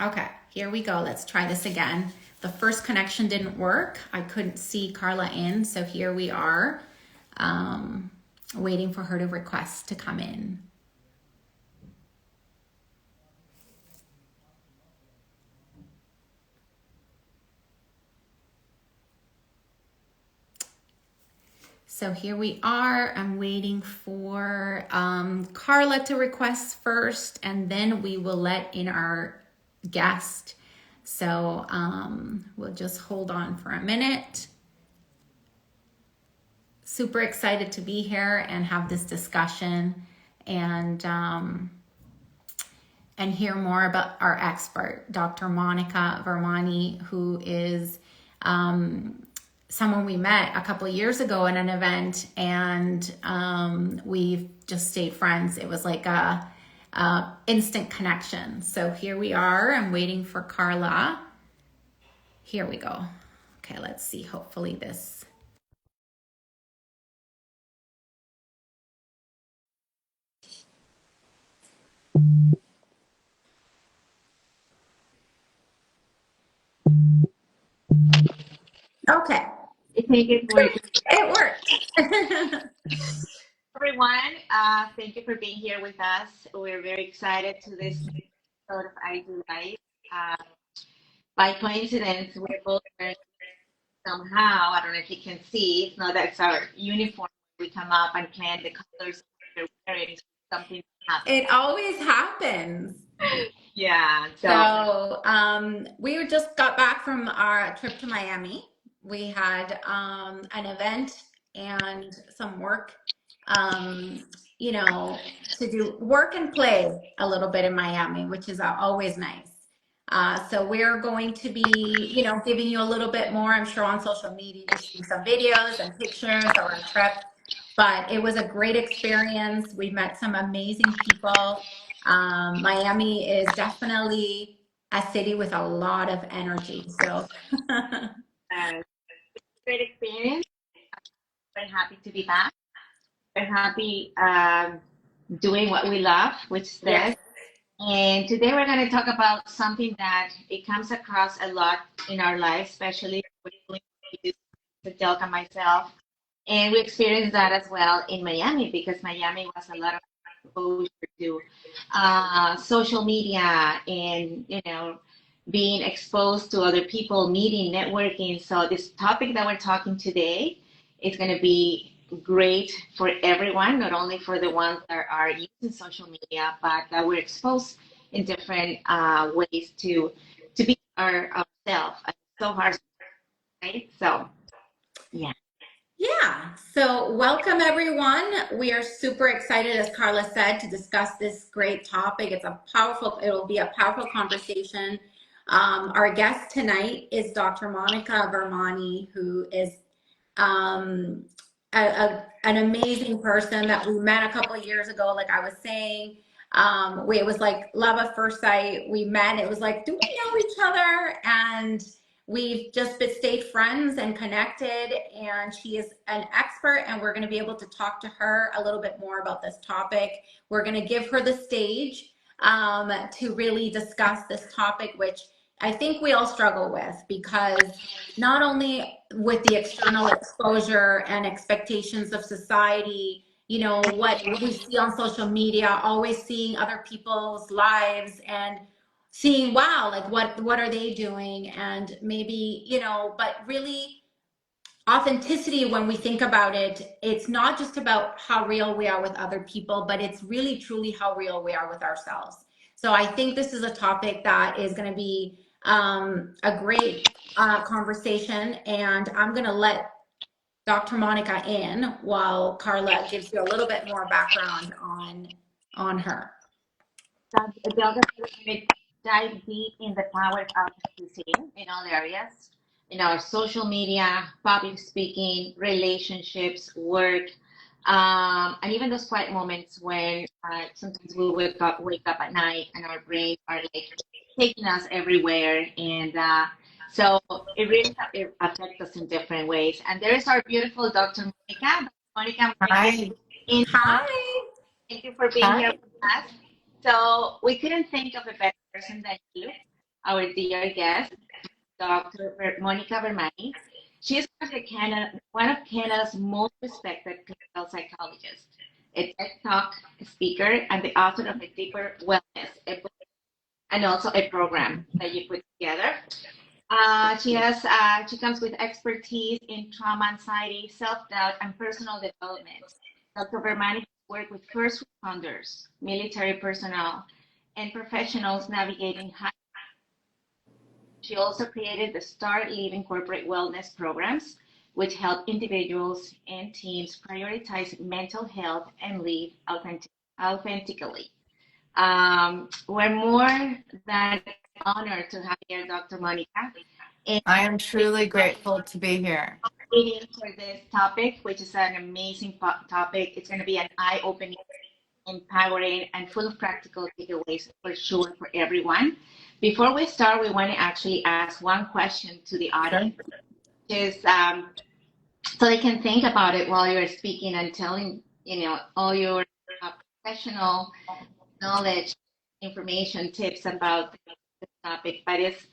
Okay, here we go. Let's try this again. The first connection didn't work. I couldn't see Carla in, so here we are, um, waiting for her to request to come in. So here we are. I'm waiting for Carla to request first, and then we will let in our guest. So we'll just hold on for a minute. Super excited to be here and have this discussion and hear more about our expert, Dr. Monica Vermani, who is someone we met a couple of years ago at an event, and we've just stayed friends. It was like a instant connection. So here we are. I'm waiting for Carla. Here we go. Okay, let's see. Hopefully this. Okay, I think it worked. it worked. Everyone, thank you for being here with us. We're very excited to this episode of I Do Life. Uh, by coincidence, we're both wearing somehow, I don't know if you can see, it's not that's our uniform. We come up and plan the colors of what we're wearing, something happens. It always happens. Yeah, So we just got back from our trip to Miami. We had an event and some work, to do work and play a little bit in Miami, which is always nice. So we're going to be, giving you a little bit more, I'm sure on social media, you see some videos and pictures of our trip, but it was a great experience. We met some amazing people. Miami is definitely a city with a lot of energy. So great experience. We're happy to be back. We're happy doing what we love, which is yes, this. And today we're going to talk about something that it comes across a lot in our lives, especially with Delk and myself. And we experienced that as well in Miami because Miami was a lot of exposure to social media and, being exposed to other people, meeting, networking. So this topic that we're talking today is going to be great for everyone, not only for the ones that are using social media, but that we're exposed in different ways to be ourselves. It's so hard, right? So, yeah. yeah. So welcome everyone. We are super excited, as Carla said, to discuss this great topic. It'll be a powerful conversation. Our guest tonight is Dr. Monica Vermani, who is um, an amazing person that we met a couple of years ago. Like I was saying, it was like love at first sight. We met. It was like, do we know each other? And we've just stayed friends and connected. And she is an expert, and we're going to be able to talk to her a little bit more about this topic. We're going to give her the stage to really discuss this topic, which I think we all struggle with, because not only with the external exposure and expectations of society, what we see on social media, always seeing other people's lives and seeing, wow, like what are they doing? And maybe, but really authenticity, when we think about it, it's not just about how real we are with other people, but it's really truly how real we are with ourselves. So I think this is a topic that is going to be a great conversation, and I'm going to let Dr. Monica in while Carla gives you a little bit more background on her. So the other thing, we're going to dive deep in the power of authenticity in all areas, in our social media, public speaking, relationships, work, and even those quiet moments when sometimes we wake up at night and our brains are like taking us everywhere, and so it really it affects us in different ways. And there is our beautiful Dr. Monica. Monica, Hi. in Hi. thank you for being here Hi. with us. So we couldn't think of a better person than you our dear guest, Dr. Monica Vermani. She is one of Canada's most respected clinical psychologists, a TED Talk speaker, and the author of the Deeper Wellness, a book, and also a program that you put together. She comes with expertise in trauma, anxiety, self-doubt, and personal development. Dr. Vermani worked with first responders, military personnel, and professionals navigating high. She also created the Start Living corporate wellness programs, which help individuals and teams prioritize mental health and live authentically. We're more than honored to have here Dr. Monica. And I am truly grateful to be here. waiting for this topic, which is an amazing topic. It's going to be an eye-opening, empowering, and full of practical takeaways for sure for everyone. Before we start, we want to actually ask one question to the audience, which is so they can think about it while you're speaking and telling, all your professional knowledge, information, tips about the topic. But it's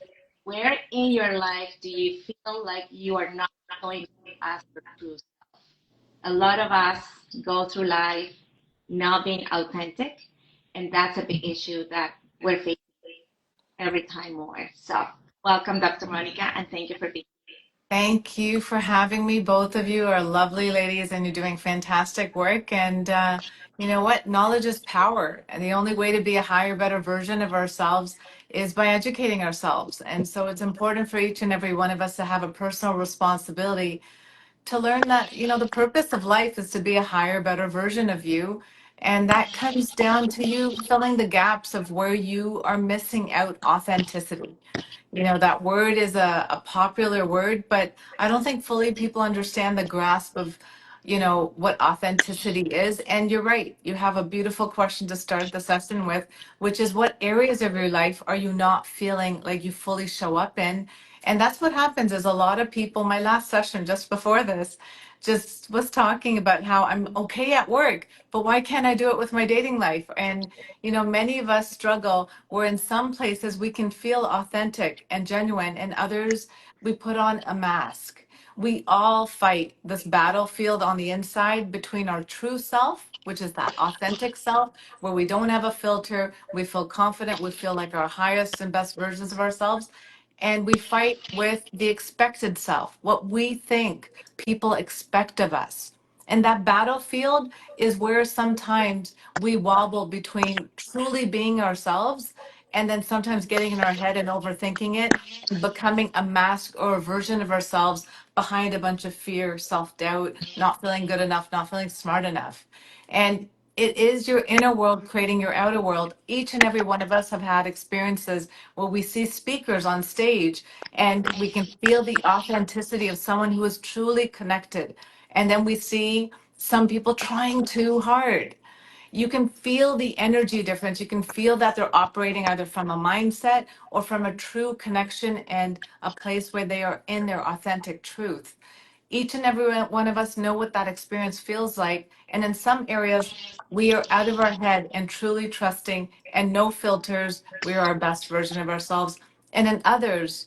where in your life do you feel like you are not going to ask your true self? A lot of us go through life not being authentic, and that's a big issue that we're facing every time more. So, welcome, Dr. Monica, and thank you for being Thank you for having me. Both of you are lovely ladies and you're doing fantastic work. And you know what? Knowledge is power. And the only way to be a higher, better version of ourselves is by educating ourselves. And so it's important for each and every one of us to have a personal responsibility to learn that, the purpose of life is to be a higher, better version of you. And that comes down to you filling the gaps of where you are missing out authenticity. That word is a popular word, but I don't think fully people understand the grasp of, what authenticity is. And you're right. You have a beautiful question to start the session with, which is what areas of your life are you not feeling like you fully show up in? And that's what happens is a lot of people, my last session just before this, just was talking about how I'm okay at work, but why can't I do it with my dating life? And many of us struggle where in some places we can feel authentic and genuine, and others we put on a mask. We all fight this battlefield on the inside between our true self, which is that authentic self, where we don't have a filter, we feel confident, we feel like our highest and best versions of ourselves, and we fight with the expected self, what we think people expect of us. And that battlefield is where sometimes we wobble between truly being ourselves and then sometimes getting in our head and overthinking it, becoming a mask or a version of ourselves behind a bunch of fear, self-doubt, not feeling good enough, not feeling smart enough. And it is your inner world creating your outer world. Each and every one of us have had experiences where we see speakers on stage and we can feel the authenticity of someone who is truly connected. And then we see some people trying too hard. You can feel the energy difference. You can feel that they're operating either from a mindset or from a true connection and a place where they are in their authentic truth. Each and every one of us know what that experience feels like. And in some areas, we are out of our head and truly trusting and no filters. We are our best version of ourselves. And in others,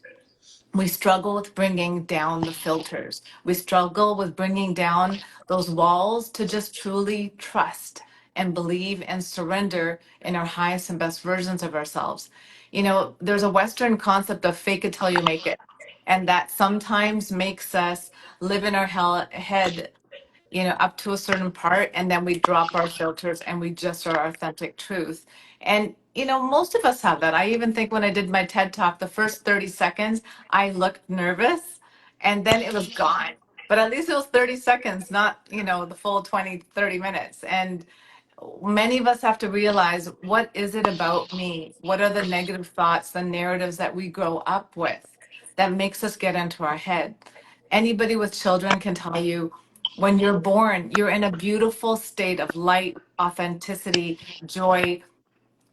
we struggle with bringing down the filters. We struggle with bringing down those walls to just truly trust and believe and surrender in our highest and best versions of ourselves. There's a Western concept of fake it till you make it. And that sometimes makes us live in our head up to a certain part, and then we drop our filters and we just are our authentic truth. And, most of us have that. I even think when I did my TED talk, the first 30 seconds, I looked nervous and then it was gone. But at least it was 30 seconds, not, the full 20, 30 minutes. And many of us have to realize, what is it about me? What are the negative thoughts, the narratives that we grow up with that makes us get into our head? Anybody with children can tell you, when you're born, you're in a beautiful state of light, authenticity, joy.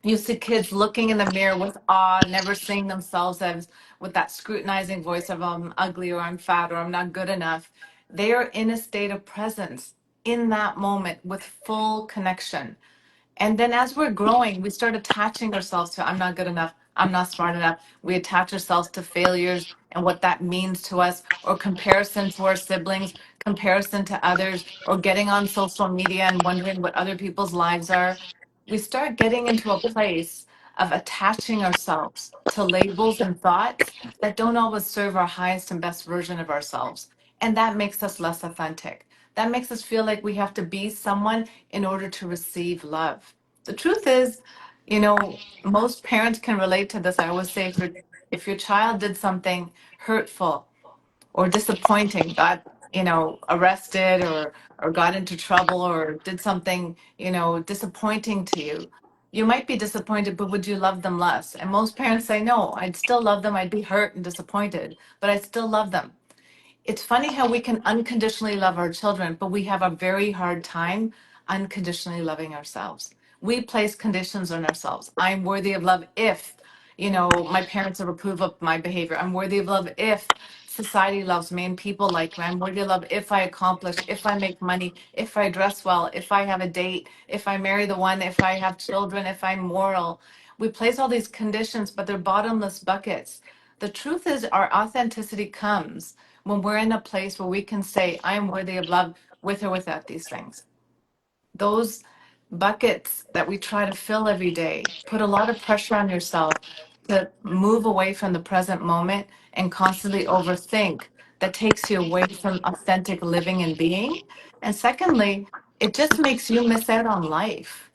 You see kids looking in the mirror with awe, never seeing themselves as with that scrutinizing voice of I'm ugly or I'm fat or I'm not good enough. They are in a state of presence in that moment with full connection. And then as we're growing, we start attaching ourselves to I'm not good enough, I'm not smart enough. We attach ourselves to failures and what that means to us, or comparison to our siblings, comparison to others, or getting on social media and wondering what other people's lives are. We start getting into a place of attaching ourselves to labels and thoughts that don't always serve our highest and best version of ourselves. And that makes us less authentic. That makes us feel like we have to be someone in order to receive love. The truth is, most parents can relate to this. I always say if your child did something hurtful or disappointing, got arrested or got into trouble or did something disappointing to you, you might be disappointed, but would you love them less? And most parents say no, I'd still love them. I'd be hurt and disappointed, but I'd still love them. It's funny how we can unconditionally love our children, but we have a very hard time unconditionally loving ourselves. We place conditions on ourselves. I'm worthy of love if, my parents approve of my behavior. I'm worthy of love if society loves me and people like me. I'm worthy of love if I accomplish, if I make money, if I dress well, if I have a date, if I marry the one, if I have children, if I'm moral. We place all these conditions, but they're bottomless buckets. The truth is, our authenticity comes when we're in a place where we can say, I am worthy of love with or without these things. Those buckets that we try to fill every day put a lot of pressure on yourself to move away from the present moment and constantly overthink. That takes you away from authentic living and being. And secondly, it just makes you miss out on life.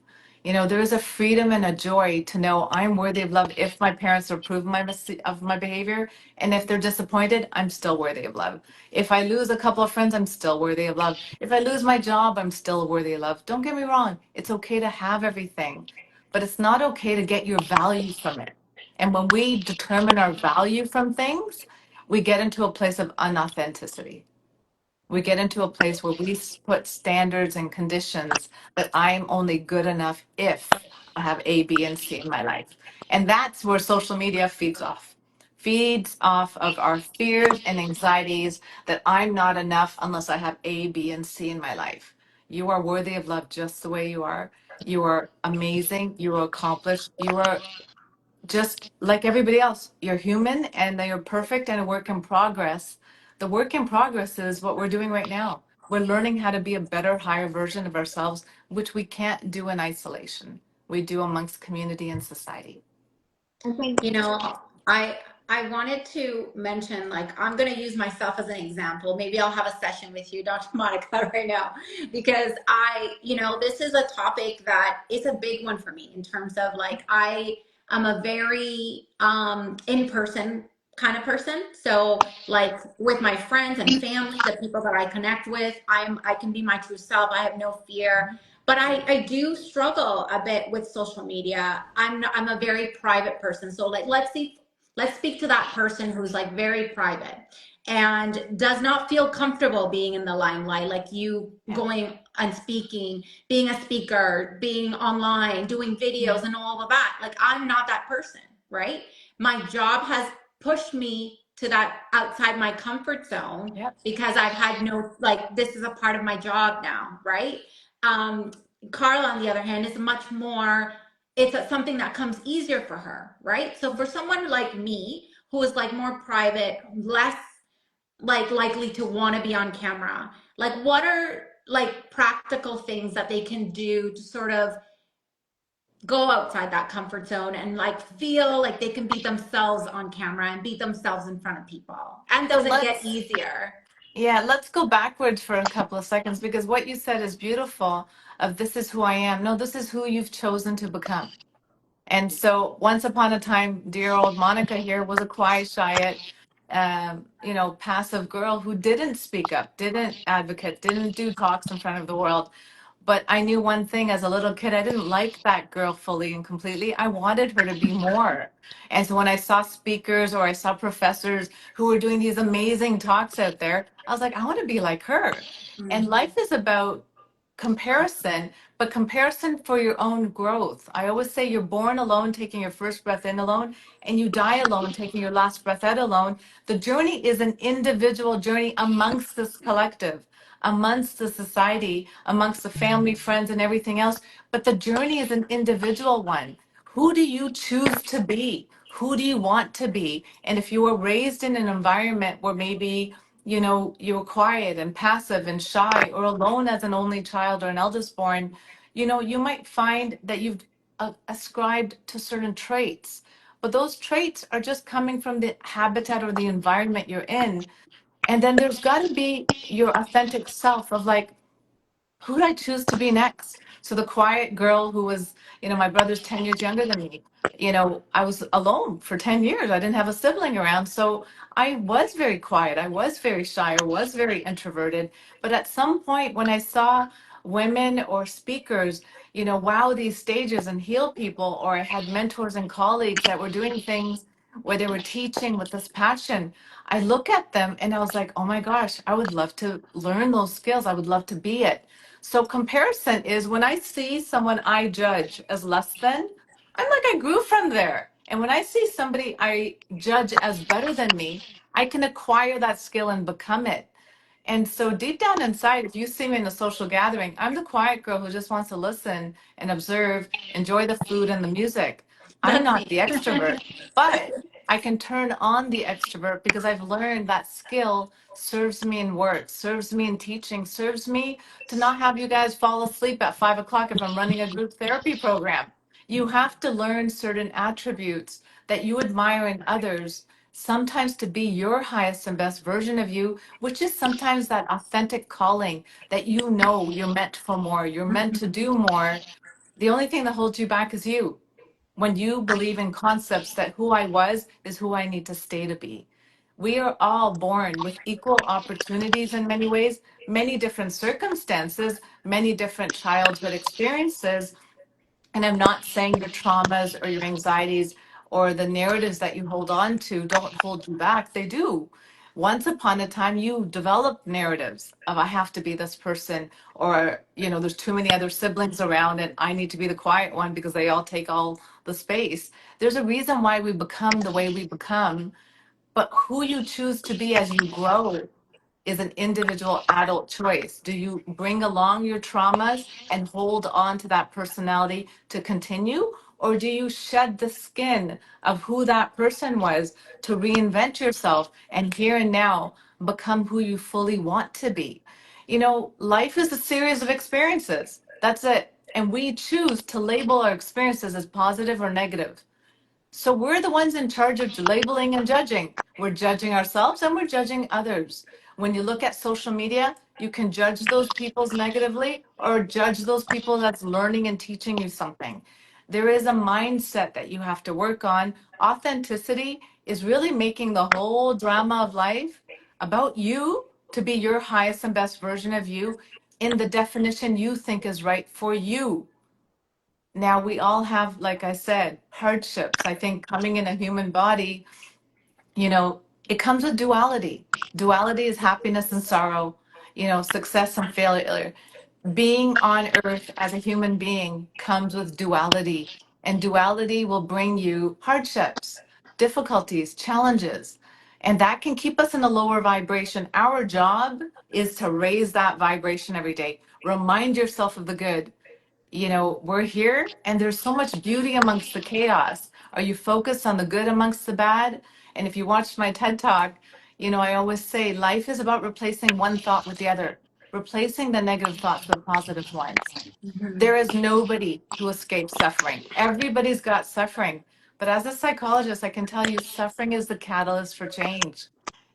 There is a freedom and a joy to know I'm worthy of love if my parents approve of my behavior, and if they're disappointed, I'm still worthy of love. If I lose a couple of friends, I'm still worthy of love. If I lose my job, I'm still worthy of love. Don't get me wrong, it's okay to have everything, but it's not okay to get your value from it. And when we determine our value from things, we get into a place of unauthenticity. We get into a place where we put standards and conditions that I'm only good enough if I have A, B, and C in my life. And that's where social media feeds off of our fears and anxieties that I'm not enough unless I have A, B, and C in my life. You are worthy of love just the way you are. You are amazing. You are accomplished. You are just like everybody else. You're human and you're perfect and a work in progress. The work in progress is what we're doing right now. We're learning how to be a better, higher version of ourselves, which we can't do in isolation. We do amongst community and society. I think You know, I I wanted to mention, like, I'm going to use myself as an example. Maybe I'll have a session with you, Dr. Monica, right now, because this is a topic that is a big one for me in terms of, like, I am a very in-person kind of person. So, like, with my friends and family, the people that I connect with, I can be my true self. I have no fear. But I do struggle a bit with social media. I'm a very private person. So, like, let's speak to that person who's, like, very private and does not feel comfortable being in the limelight, like you Yeah. going and speaking, being a speaker, being online, doing videos and all of that. Like, I'm not that person, right? My job has pushed me to that outside my comfort zone Yep. because I've had no, like, this is a part of my job now, right? Um, Carla, on the other hand, is much more, something that comes easier for her, right? So for someone like me, who is, like, more private, less, like, likely to want to be on camera, like, what are, like, practical things that they can do to sort of go outside that comfort zone and, like, feel like they can be themselves on camera and be themselves in front of people? And So does it get let's, easier? yeah, let's go backwards for a couple of seconds, because what you said is beautiful of this is who I am. No, this is who you've chosen to become. And so once upon a time, dear old Monica here was a quiet, shy, passive girl who didn't speak up, didn't advocate, didn't do talks in front of the world. But I knew one thing as a little kid, I didn't like that girl fully and completely. I wanted her to be more. And so when I saw speakers or I saw professors who were doing these amazing talks out there, I was like, I want to be like her. And Mm. life is about comparison, but comparison for your own growth. I always say you're born alone, taking your first breath in alone, and you die alone, taking your last breath out alone. The journey is an individual journey amongst this collective, amongst the society, amongst the family, friends, and everything else. But the journey is an individual one. Who do you choose to be? Who do you want to be? And if you were raised in an environment where maybe, you were quiet and passive and shy or alone as an only child or an eldest born, you might find that you've ascribed to certain traits. But those traits are just coming from the habitat or the environment you're in. And then there's got to be your authentic self of like, who did I choose to be next? So the quiet girl who was, my brother's 10 years younger than me. I was alone for 10 years. I didn't have a sibling around. So I was very quiet. I was very shy. I was very introverted. But at some point when I saw women or speakers, wow these stages and heal people, or I had mentors and colleagues that were doing things where they were teaching with this passion, I look at them and I was like, oh my gosh, I would love to learn those skills. I would love to be it. So comparison is when I see someone I judge as less than, I'm like, I grew from there. And when I see somebody I judge as better than me, I can acquire that skill and become it. And so deep down inside, if you see me in a social gathering, I'm the quiet girl who just wants to listen and observe, enjoy the food and the music. I'm That's not me. the extrovert, but I can turn on the extrovert because I've learned that skill serves me in work, serves me in teaching, serves me to not have you guys fall asleep at 5 o'clock if I'm running a group therapy program. You have to learn certain attributes that you admire in others, sometimes to be your highest and best version of you, which is sometimes that authentic calling that you're meant for more, you're meant to do more. The only thing that holds you back is you. When you believe in concepts that who I was is who I need to stay to be. We are all born with equal opportunities in many ways, many different circumstances, many different childhood experiences. And I'm not saying your traumas or your anxieties or the narratives that you hold on to don't hold you back. They do. Once upon a time, you developed narratives of I have to be this person, or, there's too many other siblings around and I need to be the quiet one because they all take all the space. There's a reason why we become the way we become, but who you choose to be as you grow is an individual adult choice. Do you bring along your traumas and hold on to that personality to continue? Or do you shed the skin of who that person was to reinvent yourself and here and now become who you fully want to be? Life is a series of experiences. That's it. And we choose to label our experiences as positive or negative. So we're the ones in charge of labeling and judging. We're judging ourselves and we're judging others. When you look at social media, you can judge those people negatively or judge those people that's learning and teaching you something. There is a mindset that you have to work on. Authenticity is really making the whole drama of life about you to be your highest and best version of you in the definition you think is right for you. Now, we all have, like I said, hardships. I think coming in a human body, it comes with duality. Duality is happiness and sorrow, success and failure. Being on earth as a human being comes with duality, and duality will bring you hardships, difficulties, challenges, and that can keep us in a lower vibration. Our job is to raise that vibration every day. Remind yourself of the good. We're here and there's so much beauty amongst the chaos. Are you focused on the good amongst the bad? And if you watched my TED Talk, I always say life is about replacing one thought with the other, replacing the negative thoughts with positive ones. There is nobody who escapes suffering. Everybody's got suffering. But as a psychologist, I can tell you suffering is the catalyst for change.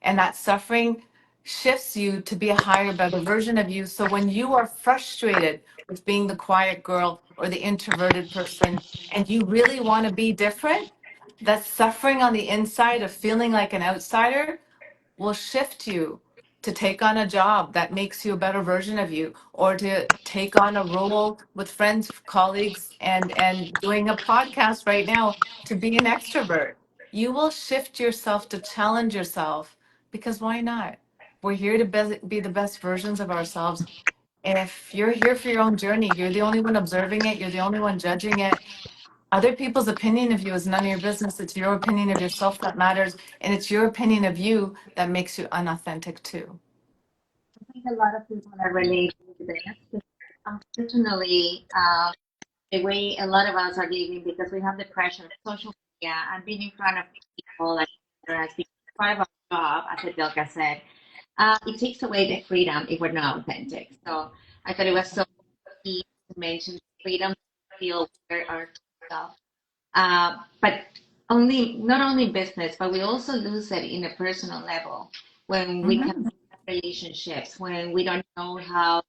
And that suffering shifts you to be a higher, better version of you. So when you are frustrated with being the quiet girl or the introverted person, and you really want to be different, that suffering on the inside of feeling like an outsider will shift you to take on a job that makes you a better version of you, or to take on a role with friends, colleagues, and doing a podcast right now to be an extrovert. You will shift yourself to challenge yourself, because why not? We're here to be the best versions of ourselves. If you're here for your own journey, you're the only one observing it, you're the only one judging it. Other people's opinion of you is none of your business. It's your opinion of yourself that matters. And it's your opinion of you that makes you unauthentic too. I think a lot of people are related to this. Unfortunately, the way a lot of us are living, because we have the pressure of social Yeah, and being in front of people, like as being part of our job, as Adelka said, it takes away the freedom if we're not authentic. So I thought it was so key to mention freedom to feel we're our true self. But only not only in business, but we also lose it in a personal level when we can Mhm. relationships, when we don't know how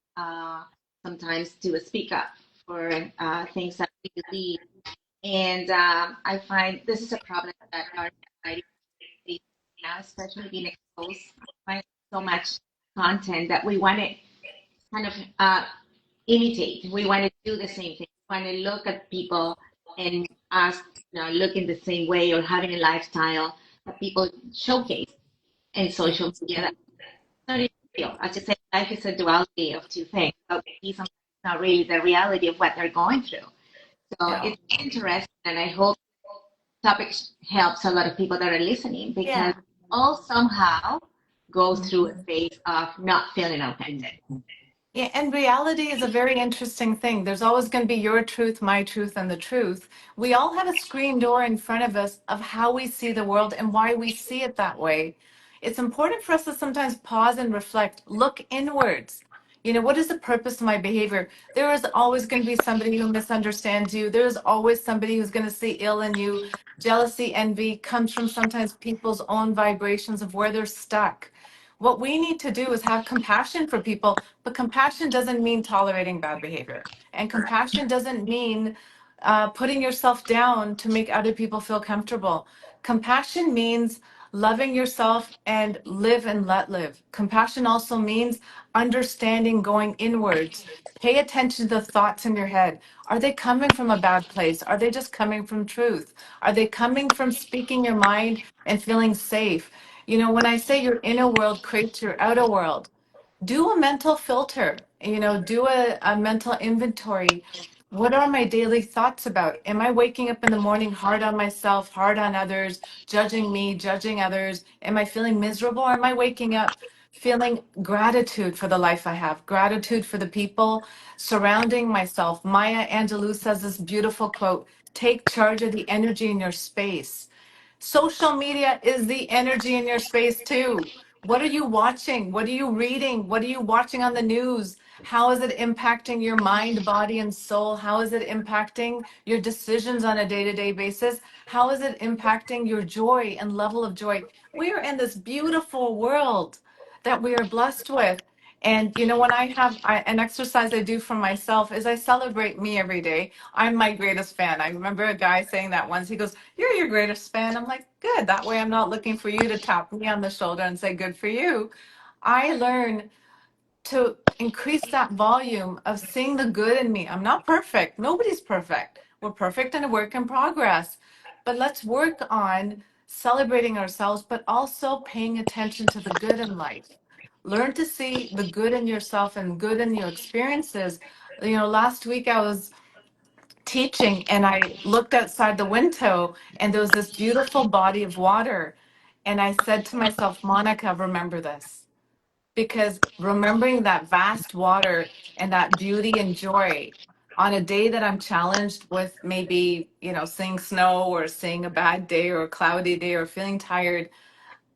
sometimes to speak up for things that we believe. And I find this is a problem that our society faces now, especially being exposed by so much content that we want to kind of imitate. We want to do the same thing. We want to look at people and us, looking the same way or having a lifestyle that people showcase in social media. That's not even real. As you say, life is a duality of two things. But we see sometimes not really the reality of what they're going through. So Yeah. it's interesting, and I hope topic helps a lot of people that are listening because Yeah. all somehow go through a phase of not feeling authentic. Yeah, and reality is a very interesting thing. There's always going to be your truth, my truth, and the truth. We all have a screen door in front of us of how we see the world and why we see it that way. It's important for us to sometimes pause and reflect, look inwards. What is the purpose of my behavior? There is always going to be somebody who misunderstands you. There is always somebody who's going to see ill in you. Jealousy, envy comes from sometimes people's own vibrations of where they're stuck. What we need to do is have compassion for people, but compassion doesn't mean tolerating bad behavior. And compassion doesn't mean putting yourself down to make other people feel comfortable. Compassion means loving yourself and live and let live. Compassion also means understanding, going inwards. Pay attention to the thoughts in your head. Are they coming from a bad place? Are they just coming from truth? Are they coming from speaking your mind and feeling safe? When I say your inner world creates your outer world, do a mental filter, do a mental inventory. What are my daily thoughts about? Am I waking up in the morning hard on myself, hard on others, judging me, judging others? Am I feeling miserable, or am I waking up feeling gratitude for the life I have, gratitude for the people surrounding myself? Maya Angelou says this beautiful quote: take charge of the energy in your space. Social media is the energy in your space too. What are you watching? What are you reading? What are you watching on the news? How is it impacting your mind, body, and soul? How is it impacting your decisions on a day to day basis? How is it impacting your joy and level of joy? We are in this beautiful world that we are blessed with. And when an exercise I do for myself is I celebrate me every day. I'm my greatest fan. I remember a guy saying that once. He goes, "You're your greatest fan." I'm like, "Good. That way I'm not looking for you to tap me on the shoulder and say, 'Good for you.'" I learn to increase that volume of seeing the good in me. I'm not perfect. Nobody's perfect. We're perfect and a work in progress. But let's work on celebrating ourselves, but also paying attention to the good in life. Learn to see the good in yourself and good in your experiences. Last week I was teaching and I looked outside the window and there was this beautiful body of water. And I said to myself, "Monica, remember this." Because remembering that vast water and that beauty and joy on a day that I'm challenged with maybe, seeing snow or seeing a bad day or a cloudy day or feeling tired,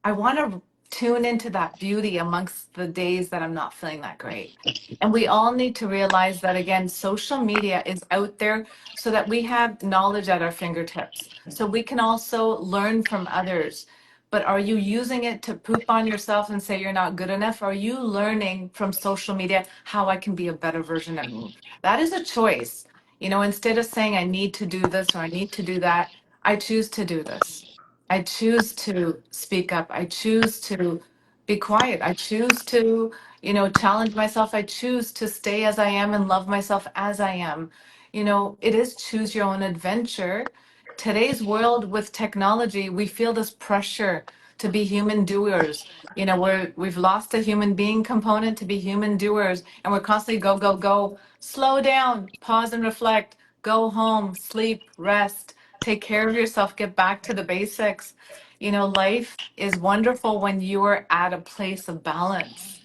I want to tune into that beauty amongst the days that I'm not feeling that great. And we all need to realize that, again, social media is out there so that we have knowledge at our fingertips. So we can also learn from others. But are you using it to poop on yourself and say you're not good enough? Are you learning from social media how I can be a better version of me? That is a choice. Instead of saying I need to do this or I need to do that, I choose to do this. I choose to speak up. I choose to be quiet. I choose to, challenge myself. I choose to stay as I am and love myself as I am. It is choose your own adventure. Today's world with technology, we feel this pressure to be human doers. We've lost the human being component to be human doers, and we're constantly go, go, go. Slow down, pause and reflect, go home, sleep, rest, take care of yourself, get back to the basics. Life is wonderful when you are at a place of balance.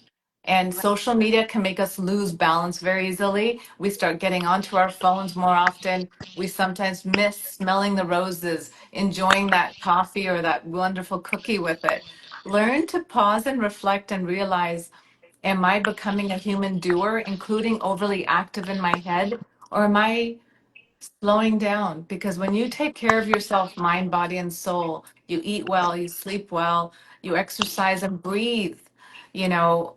And social media can make us lose balance very easily. We start getting onto our phones more often. We sometimes miss smelling the roses, enjoying that coffee or that wonderful cookie with it. Learn to pause and reflect and realize, am I becoming a human doer, including overly active in my head, or am I slowing down? Because when you take care of yourself, mind, body, and soul, you eat well, you sleep well, you exercise and breathe, you know,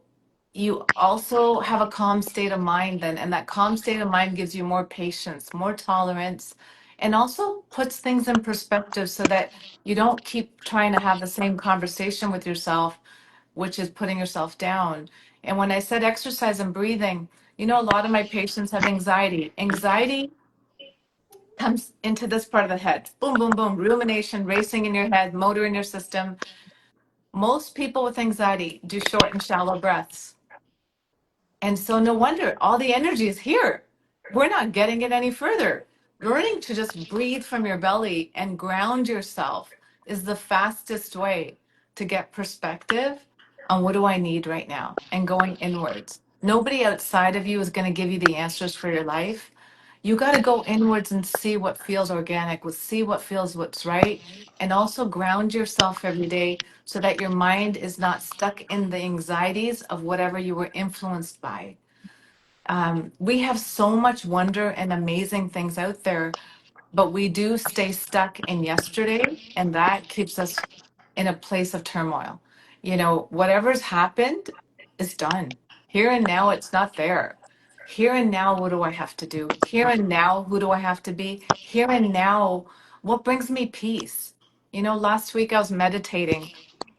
you also have a calm state of mind then, and that calm state of mind gives you more patience, more tolerance, and also puts things in perspective so that you don't keep trying to have the same conversation with yourself, which is putting yourself down. And when I said exercise and breathing, you know, a lot of my patients have anxiety. Anxiety comes into this part of the head. Boom, boom, boom, rumination, racing in your head, motor in your system. Most people with anxiety do short and shallow breaths. And so no wonder all the energy is here. We're not getting it any further. Learning to just breathe from your belly and ground yourself is the fastest way to get perspective on what do I need right now and going inwards. Nobody outside of you is going to give you the answers for your life. You got to go inwards and see what feels organic, see what feels what's right, and also ground yourself every day so that your mind is not stuck in the anxieties of whatever you were influenced by. We have so much wonder and amazing things out there, but we do stay stuck in yesterday, and that keeps us in a place of turmoil. You know, whatever's happened is done. Here and now, it's not there. Here and now, what do I have to do? Here and now, who do I have to be? Here and now, what brings me peace? You know, last week I was meditating,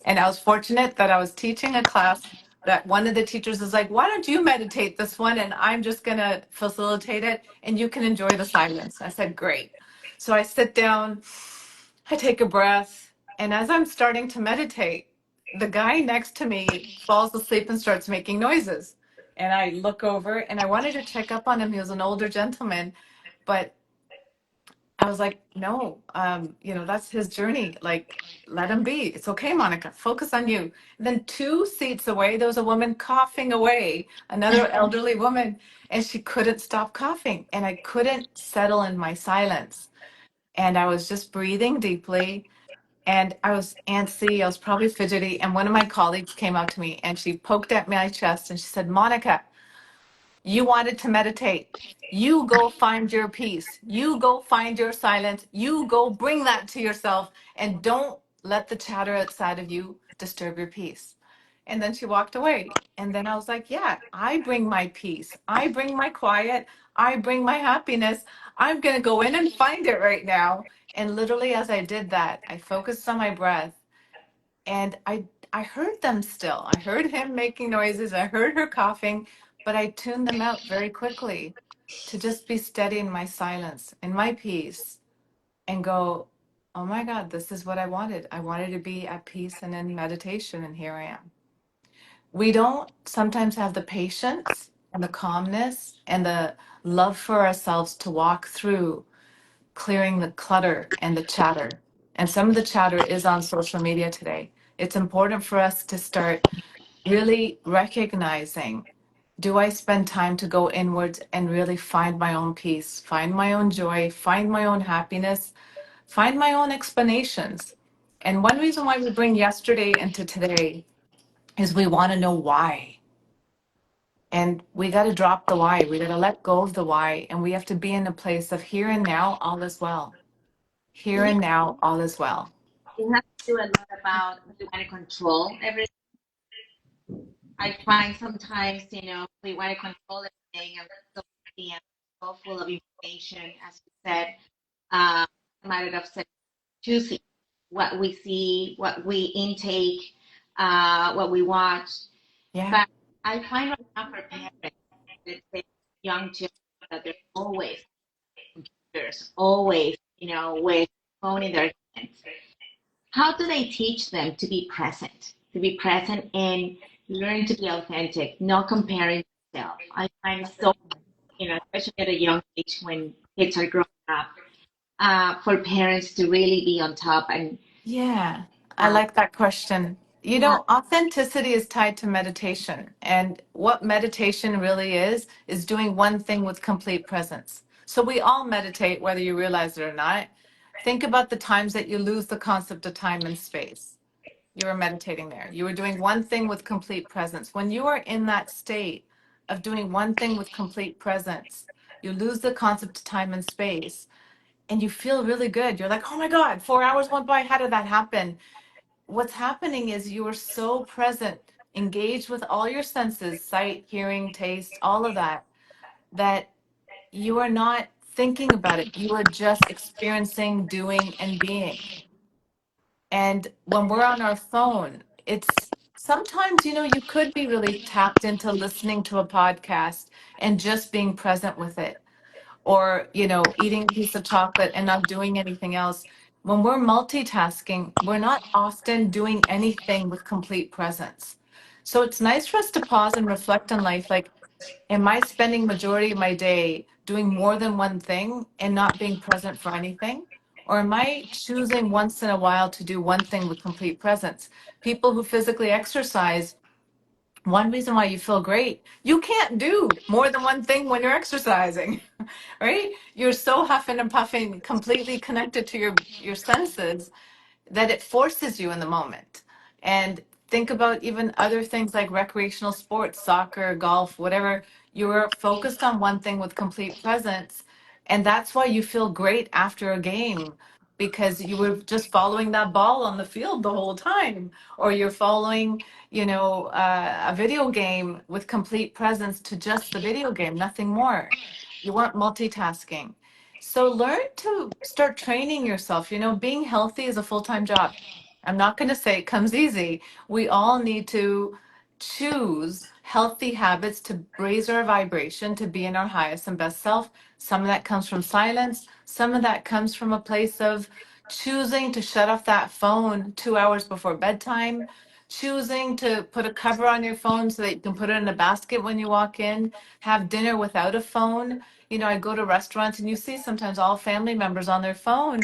and I was fortunate that I was teaching a class that one of the teachers is like, why don't you meditate this one? And I'm just going to facilitate it and you can enjoy the silence. I said, great. So I sit down, I take a breath, and as I'm starting to meditate, the guy next to me falls asleep and starts making noises. And I look over and I wanted to check up on him. He was an older gentleman, but I was like, no, you know, that's his journey. Like, let him be. It's okay, Monica. Focus on you. And then 2 seats away, there was a woman coughing away, another elderly woman, and she couldn't stop coughing. And I couldn't settle in my silence. And I was just breathing deeply. And I was antsy. I was probably fidgety. And one of my colleagues came up to me and she poked at my chest and she said, Monica, you wanted to meditate. You go find your peace. You go find your silence. You go bring that to yourself and don't let the chatter outside of you disturb your peace. And then she walked away. And then I was like, yeah, I bring my peace. I bring my quiet. I bring my happiness. I'm going to go in and find it right now. And literally, as I did that, I focused on my breath and I heard them still. I heard him making noises. I heard her coughing, but I tuned them out very quickly to just be steady in my silence, in my peace, and go, oh my God, this is what I wanted. I wanted to be at peace and in meditation, and here I am. We don't sometimes have the patience and the calmness and the love for ourselves to walk through clearing the clutter and the chatter. And some of the chatter is on social media today. It's important for us to start really recognizing, do I spend time to go inwards and really find my own peace, find my own joy, find my own happiness, find my own explanations? And one reason why we bring yesterday into today is we want to know why. And we got to drop the why. We got to let go of the why. And we have to be in a place of here and now, all is well. Here Yeah, and now, all is well. it has to do a lot about we want to control everything. I find sometimes, we want to control everything and so, and so full of information, as you said, a matter of choosing what we see, what we intake, what we watch. Yeah. But I find right now for parents, let's say young children, that they're always computers, always, with phone in their hands. How do they teach them to be present and learn to be authentic, not comparing themselves? I find it so, especially at a young age when kids are growing up, for parents to really be on top and Yeah. I uh, like that question. You know, authenticity is tied to meditation. And what meditation really is doing one thing with complete presence. So we all meditate, whether you realize it or not. Think about the times that you lose the concept of time and space. You were meditating there. You were doing one thing with complete presence. When you are in that state of doing one thing with complete presence, you lose the concept of time and space and you feel really good. You're like, oh my God, 4 hours went by. How did that happen? What's happening is you are so present, engaged with all your senses, sight, hearing, taste, all of that, that you are not thinking about it. You are just experiencing, doing, and being. And when we're on our phone, it's sometimes, you could be really tapped into listening to a podcast and just being present with it, or, eating a piece of chocolate and not doing anything else. When we're multitasking, we're not often doing anything with complete presence. So it's nice for us to pause and reflect on life. Like, am I spending majority of my day doing more than one thing and not being present for anything? Or am I choosing once in a while to do one thing with complete presence? People who physically exercise, one reason why you feel great, you can't do more than one thing when you're exercising, right? You're so huffing and puffing, completely connected to your senses, that it forces you in the moment. And think about even other things like recreational sports, soccer, golf, whatever. You're focused on one thing with complete presence. And that's why you feel great after a game, because you were just following that ball on the field the whole time, or you're following, a video game with complete presence to just the video game, nothing more. You weren't multitasking. So learn to start training yourself. Being healthy is a full-time job. I'm not going to say it comes easy. We all need to choose healthy habits to raise our vibration, to be in our highest and best self. Some of that comes from silence. Some of that comes from a place of choosing to shut off that phone 2 hours before bedtime, choosing to put a cover on your phone so that you can put it in a basket when you walk in, have dinner without a phone. I go to restaurants and you see sometimes all family members on their phone,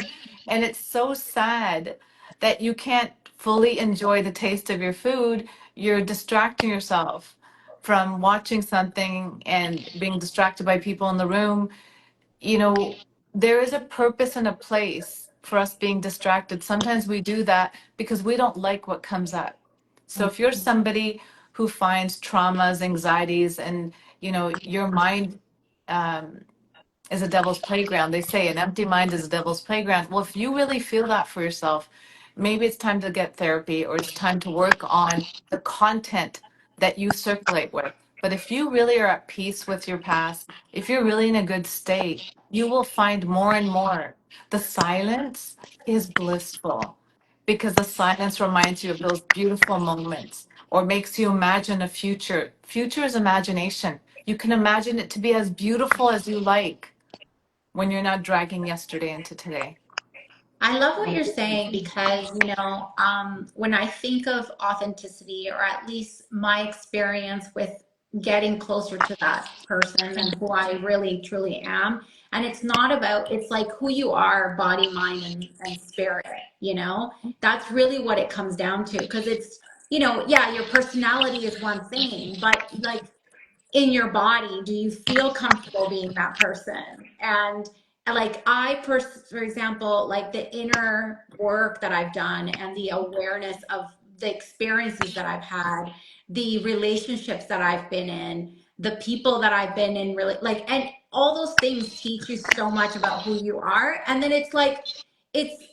and it's so sad that you can't fully enjoy the taste of your food. You're distracting yourself from watching something and being distracted by people in the room. you know, there is a purpose and a place for us being distracted. Sometimes we do that because we don't like what comes up. So if you're somebody who finds traumas, anxieties, and your mind um, is a devil's playground. They say an empty mind is a devil's playground. Well, if you really feel that for yourself, maybe it's time to get therapy, or it's time to work on the content that you circulate with. But if you really are at peace with your past, if you're really in a good state, you will find more and more. The silence is blissful, because the silence reminds you of those beautiful moments, or makes you imagine a future. Future is imagination. You can imagine it to be as beautiful as you like when you're not dragging yesterday into today. I love what you're saying because, when I think of authenticity, or at least my experience with getting closer to that person and who I really truly am, and it's not about, it's like who you are, body, mind, and spirit, that's really what it comes down to. Because it's, yeah, your personality is one thing, but like, in your body, do you feel comfortable being that person? And like for example, like the inner work that I've done and the awareness of the experiences that I've had, the relationships that I've been in, the people that I've been in, really, like, and all those things teach you so much about who you are. And then it's like, it's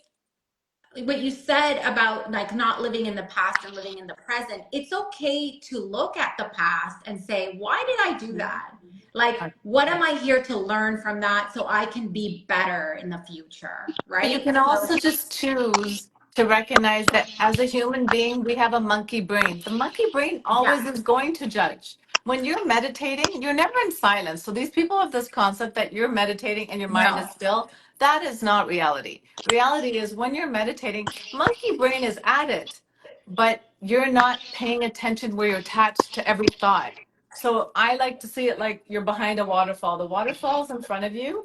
what you said about like not living in the past and living in the present. It's okay to look at the past and say, why did I do that? Like, what am I here to learn from that so I can be better in the future, But you right? can So, also just choose to recognize that as a human being, we have a monkey brain. The monkey brain yeah, always is going to judge. When you're meditating, you're never in silence. So these people have this concept that you're meditating and your mind is no, still. That is not reality. Reality is when you're meditating, monkey brain is at it, but you're not paying attention where you're attached to every thought. So I like to see it like you're behind a waterfall. The waterfall's in front of you, and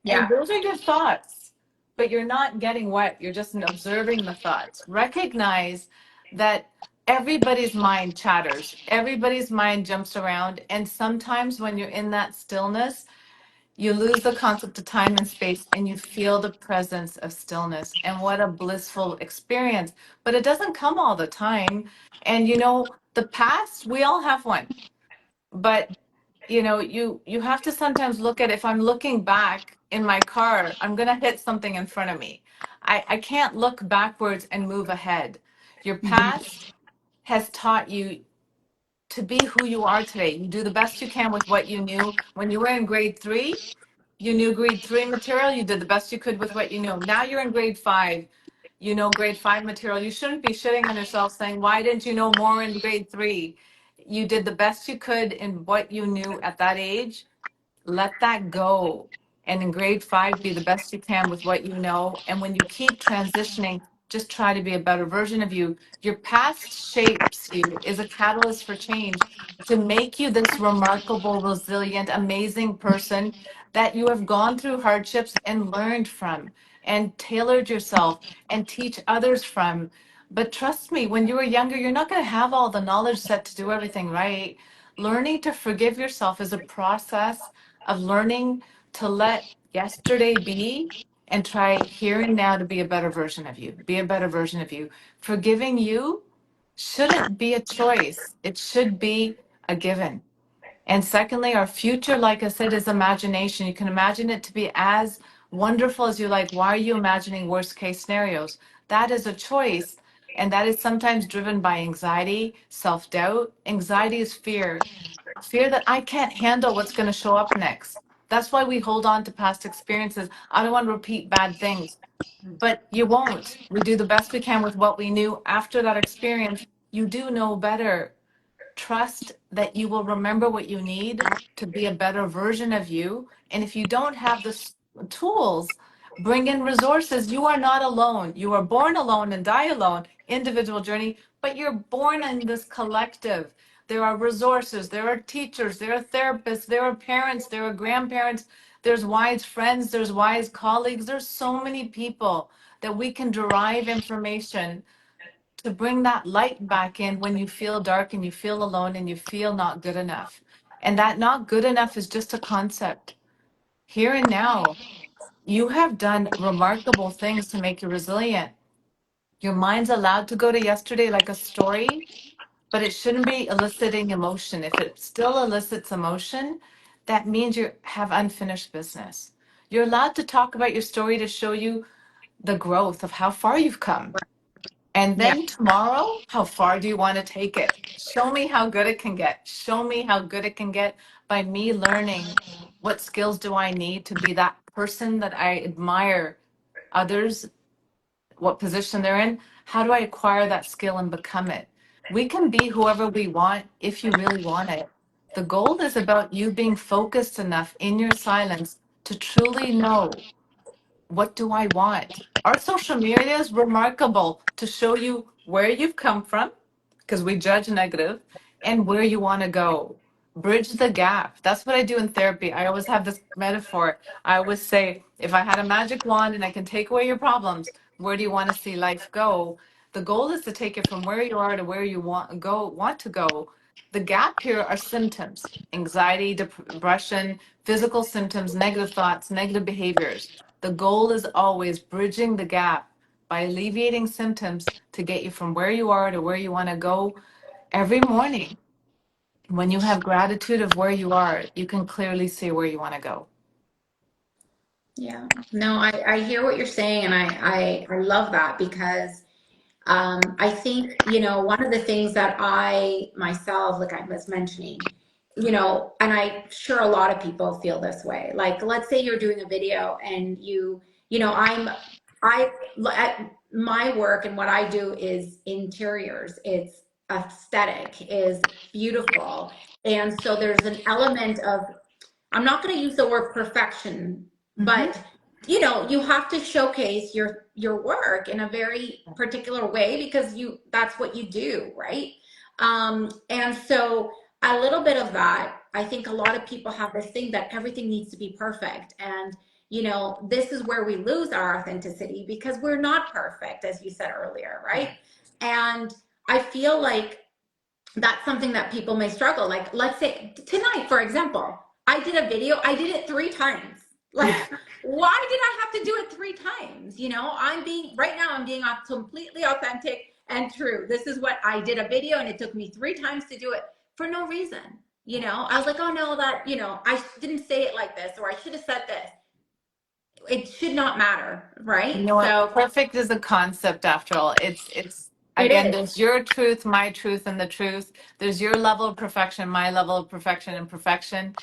yeah. those are your thoughts, but you're not getting wet. You're just observing the thoughts. Recognize that everybody's mind chatters, everybody's mind jumps around. And sometimes when you're in that stillness, you lose the concept of time and space and you feel the presence of stillness. And what a blissful experience. But it doesn't come all the time. And the past, we all have one. But you have to sometimes look at, if I'm looking back in my car, I'm going to hit something in front of me. I can't look backwards and move ahead. Your past has taught you to be who you are today. You do the best you can with what you knew when you were in grade 3. You knew grade 3 material, you did the best you could with what you knew. Now you're in grade 5, you know grade 5 material. You shouldn't be shitting on yourself saying, why didn't you know more in grade 3? You did the best you could in what you knew at that age. Let that go. And in grade 5, be the best you can with what you know. And when you keep transitioning, just try to be a better version of you. Your past shapes you, is a catalyst for change to make you this remarkable, resilient, amazing person that you have gone through hardships and learned from and tailored yourself and teach others from. But trust me, when you were younger, you're not going to have all the knowledge set to do everything right. Learning to forgive yourself is a process of learning to let yesterday be and try here and now to be a better version of you. Be a better version of you. Forgiving you shouldn't be a choice, it should be a given. And secondly, our future, like I said, is imagination. You can imagine it to be as wonderful as you like. Why are you imagining worst case scenarios? That is a choice. And that is sometimes driven by anxiety, self doubt. Anxiety is fear, fear that I can't handle what's going to show up next. That's why we hold on to past experiences. I don't want to repeat bad things, but you won't. We do the best we can with what we knew after that experience. You do know better. Trust that you will remember what you need to be a better version of you. And if you don't have the tools, bring in resources. You are not alone. You are born alone and die alone, individual journey, but you're born in this collective. There are resources, there are teachers, there are therapists, there are parents, there are grandparents, there's wise friends, there's wise colleagues. There's so many people that we can derive information to bring that light back in when you feel dark and you feel alone and you feel not good enough. And that not good enough is just a concept. Here and now, you have done remarkable things to make you resilient. Your mind's allowed to go to yesterday like a story, but it shouldn't be eliciting emotion. If it still elicits emotion, that means you have unfinished business. You're allowed to talk about your story to show you the growth of how far you've come. And Yeah. then tomorrow, how far do you want to take it? Show me how good it can get. Show me how good it can get by me learning what skills do I need to be that person that I admire others, what position they're in. How do I acquire that skill and become it? We can be whoever we want if you really want it. The goal is about you being focused enough in your silence to truly know, what do I want? Our social media is remarkable to show you where you've come from, because we judge negative, and where you want to go. Bridge the gap. That's what I do in therapy. I always have this metaphor. I always say, if I had a magic wand and I can take away your problems, where do you want to see life go? The goal is to take it from where you are to where you want to go. The gap here are symptoms: anxiety, depression, physical symptoms, negative thoughts, negative behaviors. The goal is always bridging the gap by alleviating symptoms to get you from where you are to where you want to go. Every morning, when you have gratitude of where you are, you can clearly see where you want to go. Yeah. No, I hear what you're saying, and I love that because I think, one of the things that I myself, like I was mentioning, and I'm sure a lot of people feel this way. Like, let's say you're doing a video and my work and what I do is interiors. It's aesthetic, is beautiful. And so there's an element of, I'm not going to use the word perfection, Mm-hmm. but you have to showcase your work in a very particular way because that's what you do, right? And so a little bit of that, I think a lot of people have this thing that everything needs to be perfect. And this is where we lose our authenticity because we're not perfect, as you said earlier, right? And I feel like that's something that people may struggle. Like, let's say tonight, for example, I did a video, I did it 3 times. Like, why did I have to do it 3 times? Right now, I'm being completely authentic and true. This is what I did, a video, and it took me 3 times to do it for no reason. I was like, oh no, I didn't say it like this, or I should have said this. It should not matter, You right? know what? So Perfect is a concept after all. It's it again, is. there's your truth, my truth, and the truth. There's your level of perfection, my level of perfection and perfection.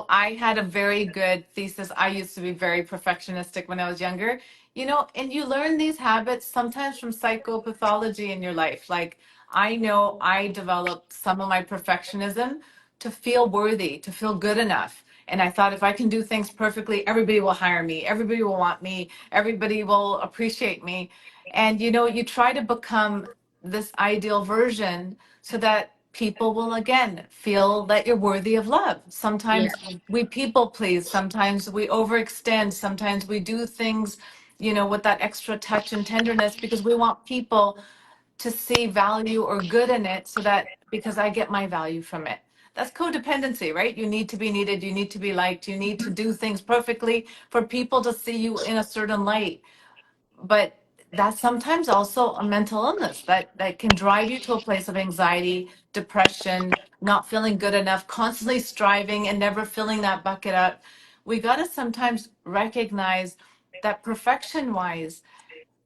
I had a very good thesis. I used to be very perfectionistic when I was younger. And you learn these habits sometimes from psychopathology in your life. Like I know I developed some of my perfectionism to feel worthy, to feel good enough. And I thought if I can do things perfectly, everybody will hire me, everybody will want me, everybody will appreciate me. And you try to become this ideal version so that people will again feel that you're worthy of love. Yeah. Sometimes we people please, sometimes we overextend, sometimes we do things, with that extra touch and tenderness because we want people to see value or good in it so that because I get my value from it. That's codependency, right? You need to be needed, you need to be liked, you need to do things perfectly for people to see you in a certain light. But that's sometimes also a mental illness that can drive you to a place of anxiety, depression, not feeling good enough, constantly striving and never filling that bucket up. We got to sometimes recognize that perfection wise,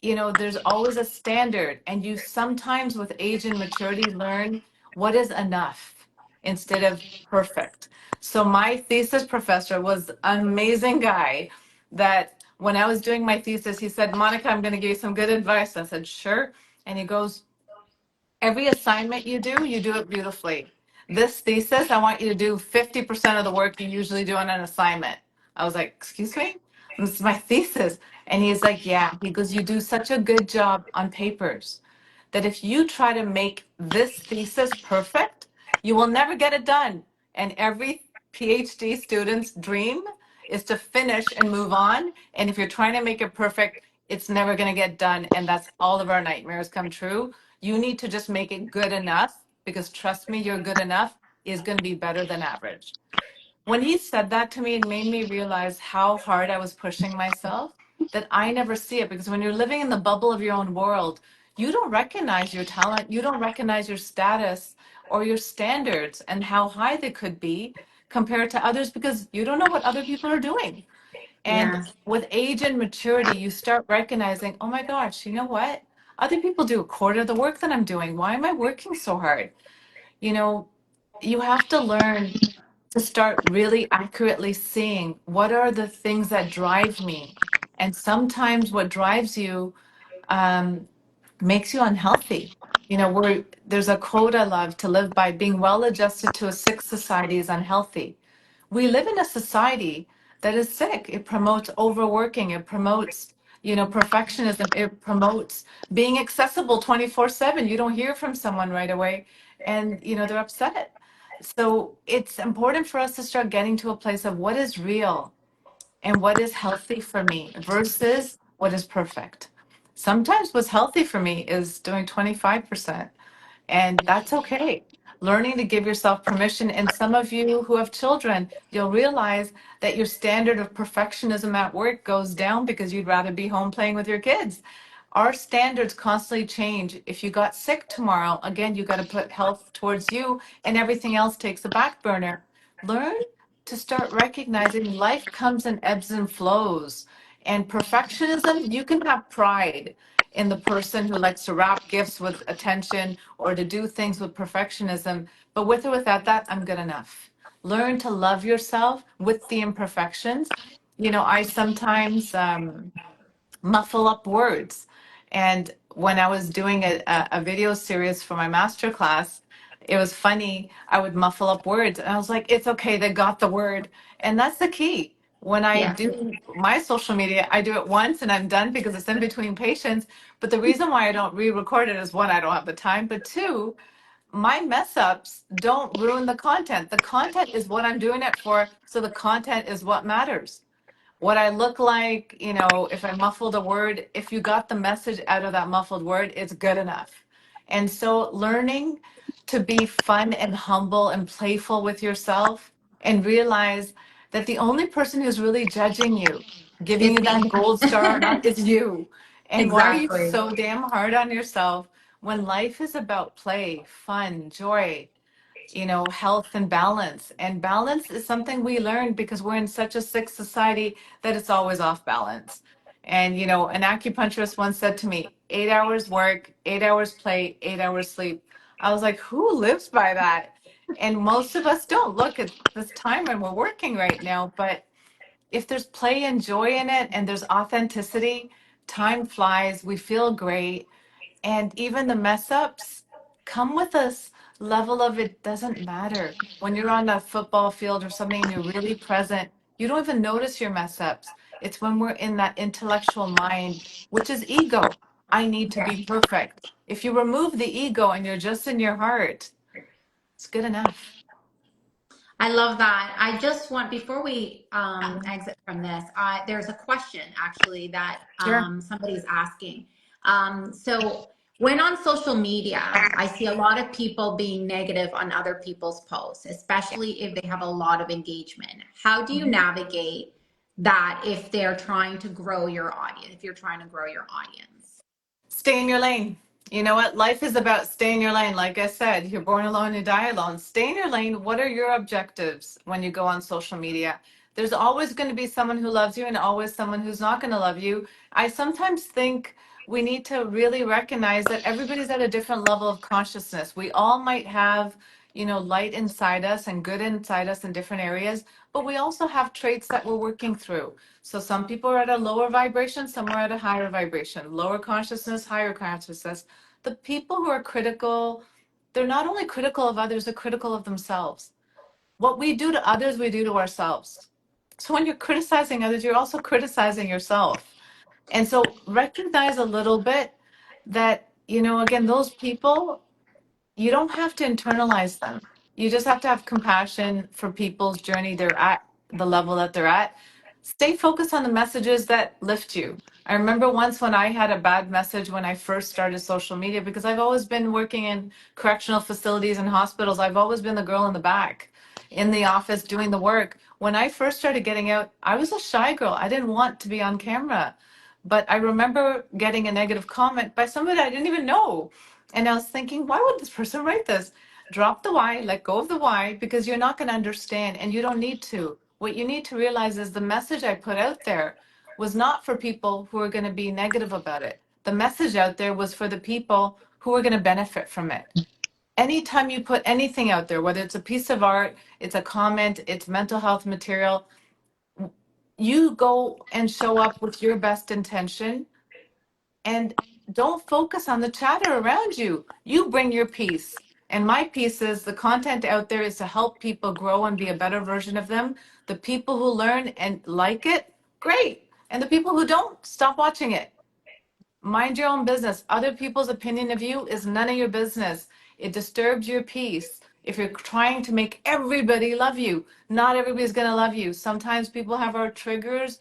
there's always a standard, and you sometimes with age and maturity learn what is enough instead of perfect. So my thesis professor was an amazing guy that when I was doing my thesis, he said, Monica, I'm going to give you some good advice. I said, sure. And he goes, every assignment you do it beautifully. This thesis, I want you to do 50% of the work you usually do on an assignment. I was like, excuse me? This is my thesis. And he's like, yeah. He goes, you do such a good job on papers that if you try to make this thesis perfect, you will never get it done. And every PhD student's dream is to finish and move on. And if you're trying to make it perfect, it's never going to get done. And that's all of our nightmares come true. You need to just make it good enough because trust me, your good enough is going to be better than average. When he said that to me, it made me realize how hard I was pushing myself, that I never see it. Because when you're living in the bubble of your own world, you don't recognize your talent, you don't recognize your status or your standards and how high they could be compared to others because you don't know what other people are doing. And Yeah. with age and maturity, you start recognizing, oh my gosh, you know what? Other people do a quarter of the work that I'm doing. Why am I working so hard? You know, you have to learn to start really accurately seeing what are the things that drive me. And sometimes what drives you um, makes you unhealthy. There's a quote I love to live by: being well adjusted to a sick society is unhealthy. We live in a society that is sick. It promotes overworking. It promotes, perfectionism. It promotes being accessible 24/7. You don't hear from someone right away and, they're upset. So it's important for us to start getting to a place of what is real and what is healthy for me versus what is perfect. Sometimes what's healthy for me is doing 25%. And that's okay. Learning to give yourself permission. And some of you who have children, you'll realize that your standard of perfectionism at work goes down because you'd rather be home playing with your kids. Our standards constantly change. If you got sick tomorrow, again, you got to put health towards you and everything else takes a back burner. Learn to start recognizing life comes in ebbs and flows. And perfectionism, you can have pride in the person who likes to wrap gifts with attention or to do things with perfectionism. But with or without that, I'm good enough. Learn to love yourself with the imperfections. I sometimes muffle up words. And when I was doing a video series for my master class, it was funny. I would muffle up words. And I was like, it's okay, they got the word. And that's the key. When I Yeah. do my social media, I do it once and I'm done because it's in between patients. But the reason why I don't re-record it is one, I don't have the time. But two, my mess ups don't ruin the content. The content is what I'm doing it for. So the content is what matters. What I look like, if I muffled a word, if you got the message out of that muffled word, it's good enough. And so learning to be fun and humble and playful with yourself and realize that the only person who's really judging you, giving It's you that me. gold star or not, is you. And why are you Exactly. so damn hard on yourself when life is about play, fun, joy, health and balance? And balance is something we learn because we're in such a sick society that it's always off balance. And, an acupuncturist once said to me, 8 hours work, 8 hours play, 8 hours sleep. I was like, who lives by that? And most of us don't look at this time when we're working right now. But if there's play and joy in it and there's authenticity, time flies, we feel great, and even the mess ups come with this level of it doesn't matter. When you're on a football field or something and you're really present, you don't even notice your mess ups. It's when we're in that intellectual mind, which is ego. I need to be perfect. If you remove the ego and you're just in your heart, it's good enough. I love that. I just want, before we exit from this, there's a question actually that Sure. somebody's asking. So, when on social media, I see a lot of people being negative on other people's posts, especially if they have a lot of engagement. How do you navigate that if they're trying to grow your audience, if you're trying to grow your audience? Stay in your lane. You know what? Life is about stay in your lane. Like I said, you're born alone, you die alone. Stay in your lane. What are your objectives when you go on social media? There's always going to be someone who loves you and always someone who's not going to love you. I sometimes think we need to really recognize that everybody's at a different level of consciousness. We all might have, light inside us and good inside us in different areas, but we also have traits that we're working through. So some people are at a lower vibration, some are at a higher vibration, lower consciousness, higher consciousness. The people who are critical, they're not only critical of others, they're critical of themselves. What we do to others, we do to ourselves. So when you're criticizing others, you're also criticizing yourself. And so recognize a little bit that, again, those people, you don't have to internalize them. You just have to have compassion for people's journey. They're at the level that they're at. Stay focused on the messages that lift you. I remember once when I had a bad message when I first started social media, because I've always been working in correctional facilities and hospitals. I've always been the girl in the back in the office doing the work. When I first started getting out, I was a shy girl. I didn't want to be on camera. But I remember getting a negative comment by somebody I didn't even know. And I was thinking, why would this person write this? Drop the why, let go of the why, because you're not going to understand and you don't need to. What you need to realize is the message I put out there was not for people who are going to be negative about it. The message out there was for the people who are going to benefit from it. Anytime you put anything out there, whether it's a piece of art, it's a comment, it's mental health material, you go and show up with your best intention and don't focus on the chatter around you. You bring your piece. And my piece is the content out there is to help people grow and be a better version of them. The people who learn and like it, great. And the people who don't, stop watching it. Mind your own business. Other people's opinion of you is none of your business. It disturbs your peace. If you're trying to make everybody love you, not everybody's going to love you. Sometimes people have our triggers.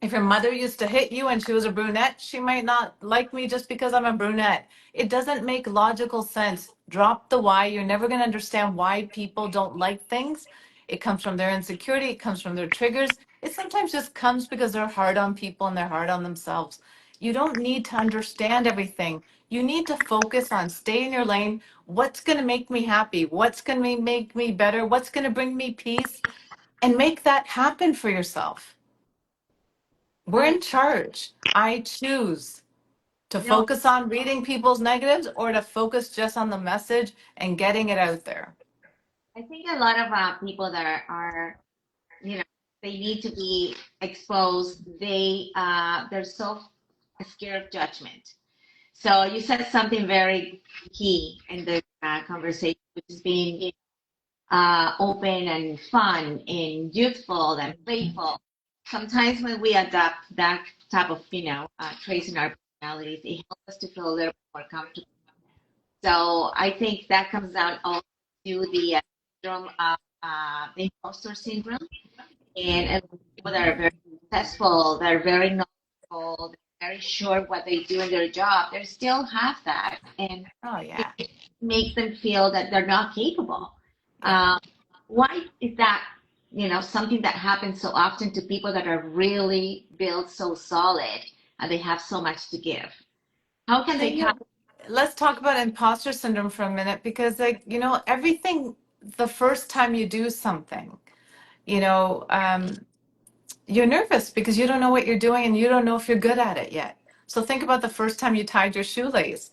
If your mother used to hit you and she was a brunette, she might not like me just because I'm a brunette. It doesn't make logical sense. Drop the why. You're never going to understand why people don't like things. It comes from their insecurity, it comes from their triggers. It sometimes just comes because they're hard on people and they're hard on themselves. You don't need to understand everything. You need to focus on stay in your lane. What's going to make me happy? What's going to make me better? What's going to bring me peace? And make that happen for yourself. We're Right. in charge. I choose to No, focus on reading people's negatives or to focus just on the message and getting it out there. I think a lot of people that are, you know, they need to be exposed. They're so scared of judgment. So you said something very key in the conversation, which is being open and fun and youthful and playful. Sometimes when we adopt that type of, traits in our personalities, it helps us to feel a little more comfortable. So I think that comes down also to the syndrome of the imposter syndrome. And a lot of people that are very successful, that are very knowledgeable, very sure what they do in their job, they still have that, and Oh it yeah. makes them feel that they're not capable. Yeah. Um, why is that? Something that happens so often to people that are really built so solid and they have so much to give. How can Okay, they come? let's talk about imposter syndrome for a minute because, like, everything, the first time you do something, you know, um, you're nervous because you don't know what you're doing and you don't know if you're good at it yet. So think about the first time you tied your shoelace.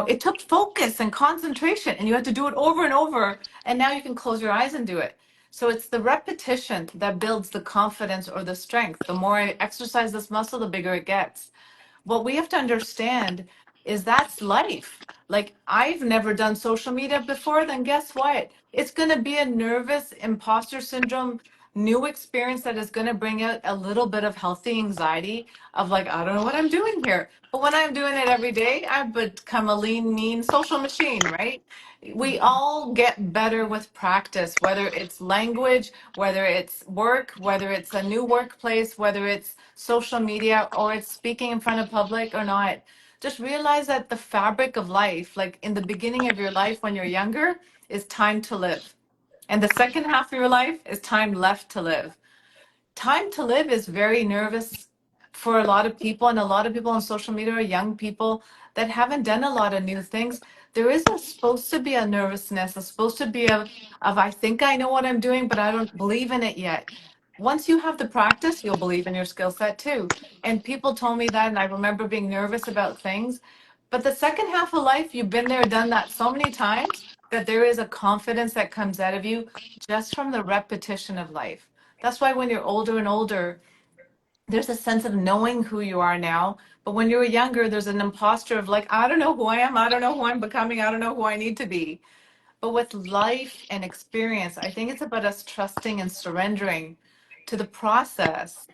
It took focus and concentration and you had to do it over and over. And now you can close your eyes and do it. So it's the repetition that builds the confidence or the strength. The more I exercise this muscle, the bigger it gets. What we have to understand is that's life. Like, I've never done social media before, then guess what? It's going to be a nervous imposter syndrome new experience that is going to bring out a little bit of healthy anxiety of, like, I don't know what I'm doing here. But when I'm doing it every day, I've become a lean, mean social machine, right? We all get better with practice, whether it's language, whether it's work, whether it's a new workplace, whether it's social media, or it's speaking in front of public or not. Just realize that the fabric of life, like in the beginning of your life when you're younger, is time to live. And the second half of your life is time left to live. Time to live is very nervous for a lot of people, and a lot of people on social media are young people that haven't done a lot of new things. There is supposed to be a nervousness, it's supposed to be of I think I know what I'm doing, but I don't believe in it yet. Once you have the practice, you'll believe in your skill set too. And people told me that, and I remember being nervous about things. But the second half of life, you've been there, done that so many times that there is a confidence that comes out of you just from the repetition of life. That's why when you're older and older, there's a sense of knowing who you are now. But when you were younger, there's an imposter of, like, I don't know who I am. I don't know who I'm becoming. I don't know who I need to be. But with life and experience, I think it's about us trusting and surrendering to the process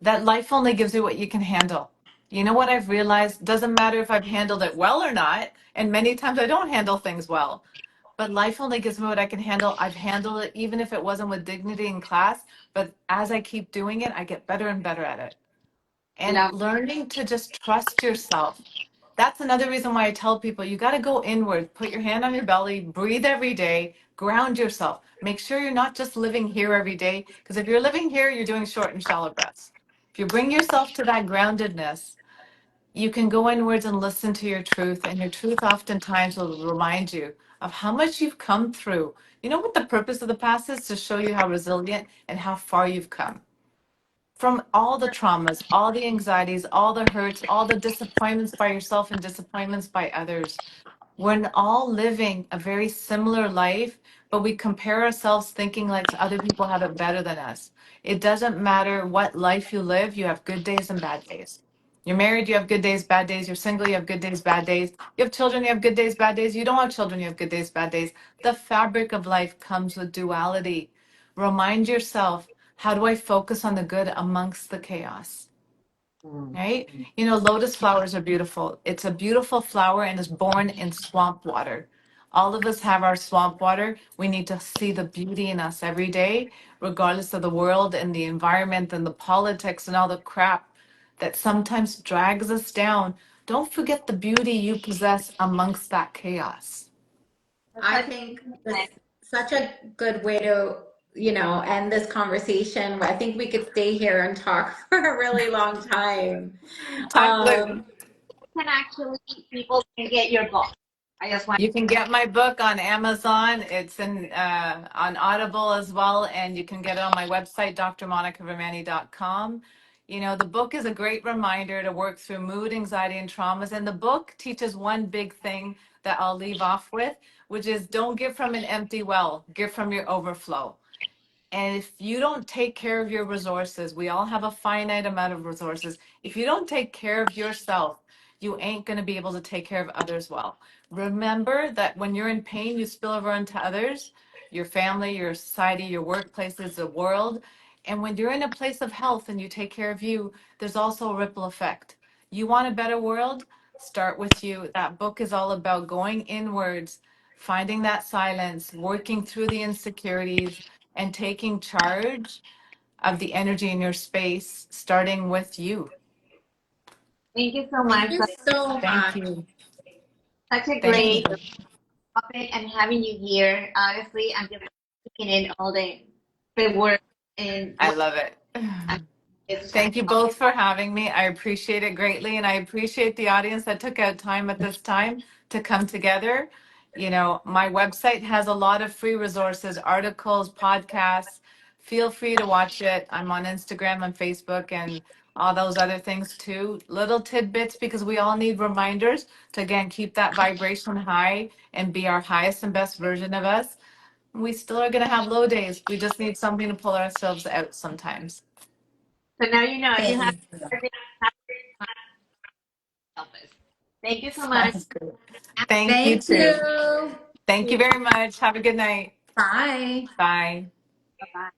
that life only gives you what you can handle. You know what I've realized? Doesn't matter if I've handled it well or not. And many times I don't handle things well, but life only gives me what I can handle. I've handled it even if it wasn't with dignity in class, but as I keep doing it, I get better and better at it. And Love. learning to just trust yourself. That's another reason why I tell people you got to go inward, put your hand on your belly, breathe every day, ground yourself. Make sure you're not just living here every day, because if you're living here, you're doing short and shallow breaths. If you bring yourself to that groundedness, you can go inwards and listen to your truth, and your truth oftentimes will remind you of how much you've come through. You know what the purpose of the past is? To show you how resilient and how far you've come from all the traumas, all the anxieties, all the hurts, all the disappointments by yourself and disappointments by others. We're all living a very similar life, but we compare ourselves thinking like other people have it better than us. It doesn't matter what life you live, you have good days and bad days. You're married, you have good days, bad days. You're single, you have good days, bad days. You have children, you have good days, bad days. You don't have children, you have good days, bad days. The fabric of life comes with duality. Remind yourself, how do I focus on the good amongst the chaos? Right? Lotus flowers are beautiful. It's a beautiful flower and is born in swamp water. All of us have our swamp water. We need to see the beauty in us every day, regardless of the world and the environment and the politics and all the crap that sometimes drags us down. Don't forget the beauty you possess amongst that chaos. That's I such think this such a good way to, end this conversation. I think we could stay here and talk for a really long time. Time flew. Um, can actually people can get your book. I just want You can get my book on Amazon. It's in on Audible as well, and you can get it on my website, drmonicavermani.com. The book is a great reminder to work through mood, anxiety, and traumas. And the book teaches one big thing that I'll leave off with, which is don't give from an empty well, give from your overflow. And if you don't take care of your resources, we all have a finite amount of resources. If you don't take care of yourself, you ain't going to be able to take care of others well. Remember that when you're in pain, you spill over onto others, your family, your society, your workplaces, the world. And when you're in a place of health and you take care of you, there's also a ripple effect. You want a better world? Start with you. That book is all about going inwards, finding that silence, working through the insecurities, and taking charge of the energy in your space, starting with you. Thank you so Thank much. you so Thank much. you. Such a Thank great you. topic and having you here. Honestly, I'm just taking in all the work and I what love it. this is going to Thank you help. both for having me. I appreciate it greatly. And I appreciate the audience that took out time at this time to come together. You know, my website has a lot of free resources, articles, podcasts. Feel free to watch it. I'm on Instagram and Facebook and all those other things too. Little tidbits because we all need reminders to, again, keep that vibration high and be our highest and best version of us. We still are going to have low days. We just need something to pull ourselves out sometimes. So now you know if you have Thank you. everything, help us. Thank you so much. Sounds good. Thank you Thank too. you. Thank you very much. Have a good night. Bye. Bye. Bye bye.